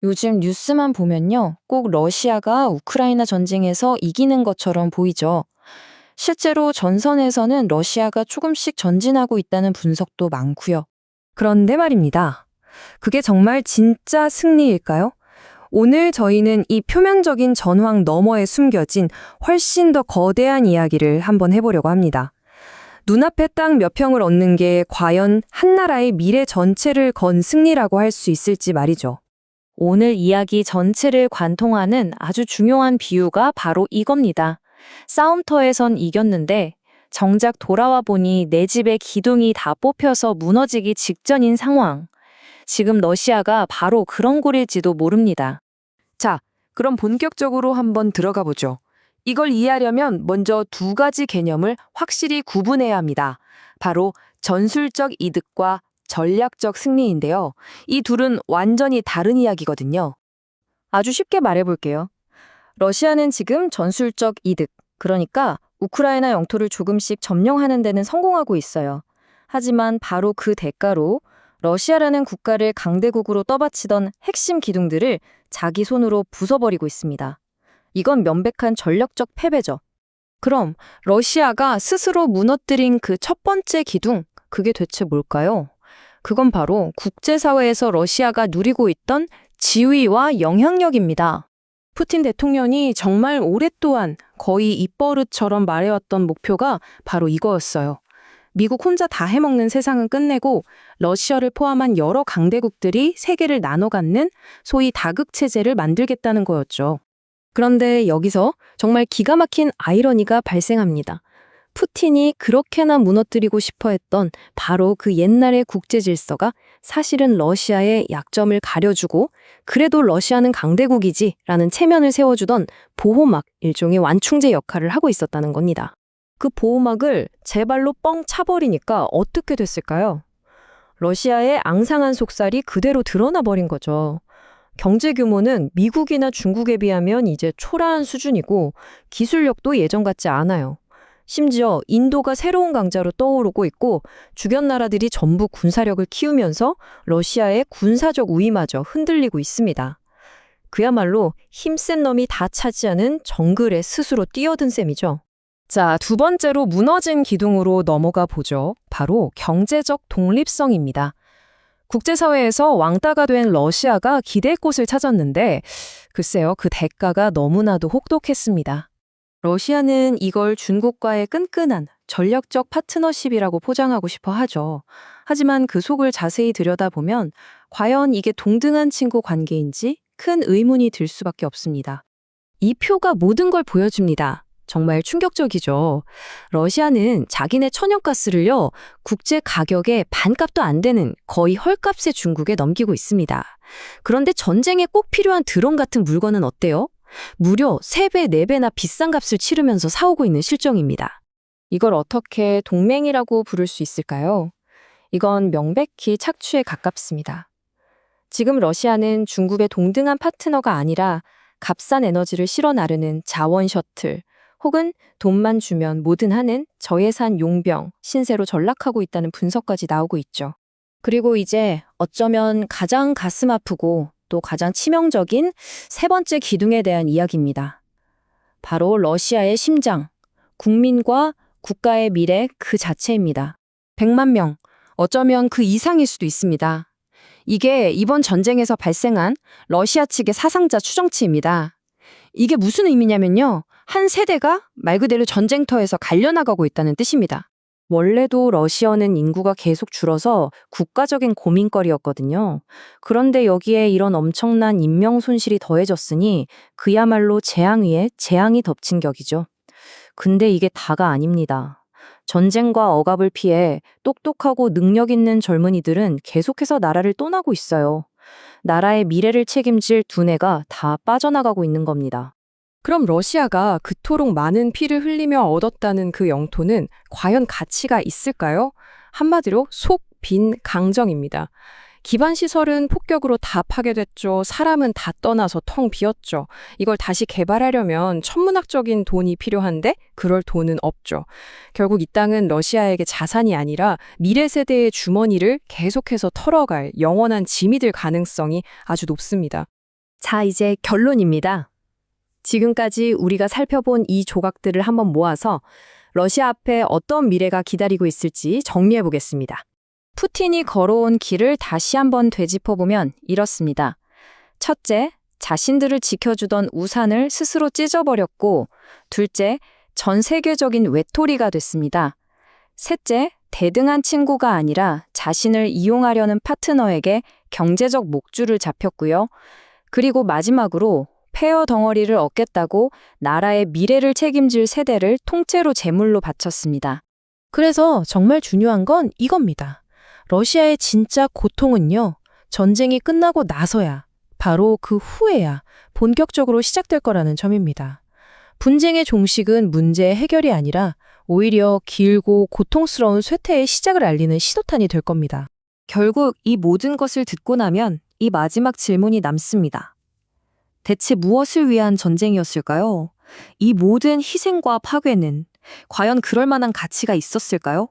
요즘 뉴스만 보면요. 꼭 러시아가 우크라이나 전쟁에서 이기는 것처럼 보이죠. 실제로 전선에서는 러시아가 조금씩 전진하고 있다는 분석도 많고요. 그런데 말입니다. 그게 정말 진짜 승리일까요? 오늘 저희는 이 표면적인 전황 너머에 숨겨진 훨씬 더 거대한 이야기를 한번 해보려고 합니다. 눈앞에 땅 몇 평을 얻는 게 과연 한 나라의 미래 전체를 건 승리라고 할 수 있을지 말이죠. 오늘 이야기 전체를 관통하는 아주 중요한 비유가 바로 이겁니다. 싸움터에선 이겼는데 정작 돌아와 보니 내 집의 기둥이 다 뽑혀서 무너지기 직전인 상황. 지금 러시아가 바로 그런 꼴일지도 모릅니다. 자, 그럼 본격적으로 한번 들어가 보죠. 이걸 이해하려면 먼저 두 가지 개념을 확실히 구분해야 합니다. 바로 전술적 이득과 전략적 승리인데요. 이 둘은 완전히 다른 이야기거든요. 아주 쉽게 말해볼게요. 러시아는 지금 전술적 이득, 그러니까 우크라이나 영토를 조금씩 점령하는 데는 성공하고 있어요. 하지만 바로 그 대가로 러시아라는 국가를 강대국으로 떠받치던 핵심 기둥들을 자기 손으로 부숴버리고 있습니다. 이건 명백한 전략적 패배죠. 그럼 러시아가 스스로 무너뜨린 그 첫 번째 기둥, 그게 대체 뭘까요? 그건 바로 국제사회에서 러시아가 누리고 있던 지위와 영향력입니다. 푸틴 대통령이 정말 오랫동안 거의 입버릇처럼 말해왔던 목표가 바로 이거였어요. 미국 혼자 다 해먹는 세상은 끝내고 러시아를 포함한 여러 강대국들이 세계를 나눠 갖는 소위 다극체제를 만들겠다는 거였죠. 그런데 여기서 정말 기가 막힌 아이러니가 발생합니다. 푸틴이 그렇게나 무너뜨리고 싶어 했던 바로 그 옛날의 국제 질서가 사실은 러시아의 약점을 가려주고 그래도 러시아는 강대국이지 라는 체면을 세워주던 보호막, 일종의 완충제 역할을 하고 있었다는 겁니다. 그 보호막을 제 발로 뻥 차버리니까 어떻게 됐을까요? 러시아의 앙상한 속살이 그대로 드러나 버린 거죠. 경제 규모는 미국이나 중국에 비하면 이제 초라한 수준이고 기술력도 예전 같지 않아요. 심지어 인도가 새로운 강자로 떠오르고 있고 주변 나라들이 전부 군사력을 키우면서 러시아의 군사적 우위마저 흔들리고 있습니다. 그야말로 힘센 놈이 다 차지하는 정글에 스스로 뛰어든 셈이죠. 자, 두 번째로 무너진 기둥으로 넘어가 보죠. 바로 경제적 독립성입니다. 국제사회에서 왕따가 된 러시아가 기댈 곳을 찾았는데 글쎄요, 그 대가가 너무나도 혹독했습니다. 러시아는 이걸 중국과의 끈끈한 전략적 파트너십이라고 포장하고 싶어 하죠. 하지만 그 속을 자세히 들여다보면 과연 이게 동등한 친구 관계인지 큰 의문이 들 수밖에 없습니다. 이 표가 모든 걸 보여줍니다. 정말 충격적이죠. 러시아는 자기네 천연가스를요, 국제 가격의 반값도 안 되는 거의 헐값에 중국에 넘기고 있습니다. 그런데 전쟁에 꼭 필요한 드론 같은 물건은 어때요? 무려 3배, 4배나 비싼 값을 치르면서 사오고 있는 실정입니다. 이걸 어떻게 동맹이라고 부를 수 있을까요? 이건 명백히 착취에 가깝습니다. 지금 러시아는 중국의 동등한 파트너가 아니라 값싼 에너지를 실어 나르는 자원 셔틀, 혹은 돈만 주면 뭐든 하는 저예산 용병, 신세로 전락하고 있다는 분석까지 나오고 있죠. 그리고 이제 어쩌면 가장 가슴 아프고 또 가장 치명적인 세 번째 기둥에 대한 이야기입니다. 바로 러시아의 심장, 국민과 국가의 미래 그 자체입니다. 100만 명, 어쩌면 그 이상일 수도 있습니다. 이게 이번 전쟁에서 발생한 러시아 측의 사상자 추정치입니다. 이게 무슨 의미냐면요. 한 세대가 말 그대로 전쟁터에서 갈려나가고 있다는 뜻입니다. 원래도 러시아는 인구가 계속 줄어서 국가적인 고민거리였거든요. 그런데 여기에 이런 엄청난 인명 손실이 더해졌으니 그야말로 재앙 위에 재앙이 덮친 격이죠. 근데 이게 다가 아닙니다. 전쟁과 억압을 피해 똑똑하고 능력 있는 젊은이들은 계속해서 나라를 떠나고 있어요. 나라의 미래를 책임질 두뇌가 다 빠져나가고 있는 겁니다. 그럼 러시아가 그토록 많은 피를 흘리며 얻었다는 그 영토는 과연 가치가 있을까요? 한마디로 속 빈 강정입니다. 기반 시설은 폭격으로 다 파괴됐죠. 사람은 다 떠나서 텅 비었죠. 이걸 다시 개발하려면 천문학적인 돈이 필요한데 그럴 돈은 없죠. 결국 이 땅은 러시아에게 자산이 아니라 미래 세대의 주머니를 계속해서 털어갈 영원한 짐이 될 가능성이 아주 높습니다. 자, 이제 결론입니다. 지금까지 우리가 살펴본 이 조각들을 한번 모아서 러시아 앞에 어떤 미래가 기다리고 있을지 정리해 보겠습니다. 푸틴이 걸어온 길을 다시 한번 되짚어보면 이렇습니다. 첫째, 자신들을 지켜주던 우산을 스스로 찢어버렸고, 둘째, 전 세계적인 외톨이가 됐습니다. 셋째, 대등한 친구가 아니라 자신을 이용하려는 파트너에게 경제적 목줄을 잡혔고요. 그리고 마지막으로 폐허 덩어리를 얻겠다고 나라의 미래를 책임질 세대를 통째로 제물로 바쳤습니다. 그래서 정말 중요한 건 이겁니다. 러시아의 진짜 고통은요, 전쟁이 끝나고 나서야, 바로 그 후에야 본격적으로 시작될 거라는 점입니다. 분쟁의 종식은 문제의 해결이 아니라 오히려 길고 고통스러운 쇠퇴의 시작을 알리는 신호탄이 될 겁니다. 결국 이 모든 것을 듣고 나면 이 마지막 질문이 남습니다. 대체 무엇을 위한 전쟁이었을까요? 이 모든 희생과 파괴는 과연 그럴 만한 가치가 있었을까요?